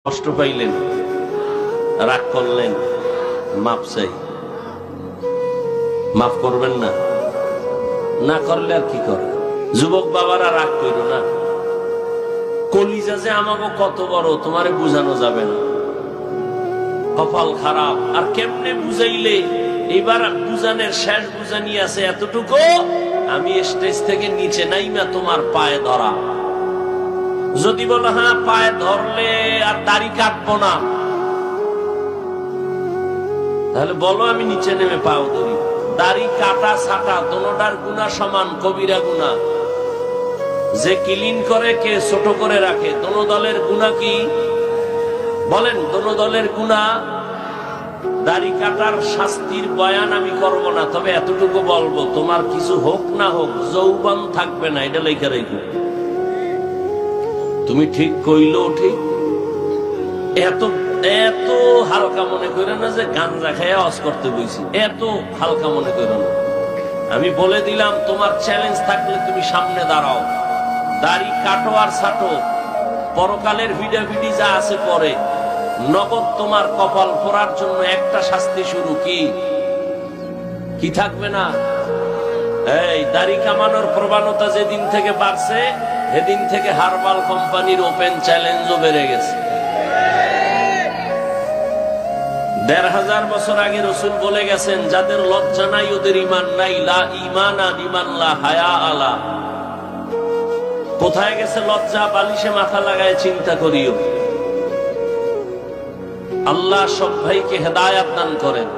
কষ্ট পাইলেন, রাগ করলেন, মাপ চাই। মাফ করবেন না, না করলে আর কি করে। যুবক বাবারা রাগ কইর না, কলিজা যে আমাকে কত বড় তোমারে বুঝানো যাবে না। কপাল খারাপ, আর কেমনে বুঝাইলে এবার বুঝানোর শেষ বুঝানি আছে এতটুকু, আমি স্টেজ থেকে নিচে নাইমা তোমার পায়ে ধরা। যদি বলো হ্যাঁ পায়ে ধরলে আর দাড়ি কাটবো না, তাহলে বলো আমি নিচে নেমে পাও ধরি। দাড়ি কাটা ছাটা দোনোটার গুনাহ সমান, কবিরা গুনাহ। যে ক্লিন করে কে ছোট করে রাখে, দোনো দলের গুনাহ কি বলেন? দোনো দলের গুনাহ। দাড়ি কাটার শাস্তির বয়ান আমি করব না, তবে এতটুকু বলবো, তোমার কিছু হোক না হোক যৌবন থাকবে না, এটা লেখা রেখো। তুমি ঠিক কইলেও ঠিক, এত এত হালকা মনে করো না যে গাঞ্জা খাইয়া ওয়াজ করতে বইছি, এত হালকা মনে করো না। আমি বলে দিলাম, তোমার চ্যালেঞ্জ থাকলে তুমি সামনে দাঁড়াও, দাড়ি কাটো আর ছাটো, পরকালের ভিডাভিডি যা আছে পরে। নগদ তোমার কপাল পোড়ার জন্য একটা শাস্তি শুরু, কি থাকবে না? এই দাড়ি কামানোর প্রবণতা যেদিন থেকে বাড়ছে, সেদিন থেকে হারবাল কোম্পানির ওপেন চ্যালেঞ্জও বেড়ে গেছে। ১৫০০ বছর আগে রাসূল বলে গেছেন, যাদের লজ্জা নাই ওদের ঈমান নাই। লা ঈমানা লিমান লা হায়া আলা। কোথায় গেছে লজ্জা? বালিশে মাথা লাগায় চিন্তা করিও। আল্লাহ সব ভাইকে হেদায়েত দান করেন।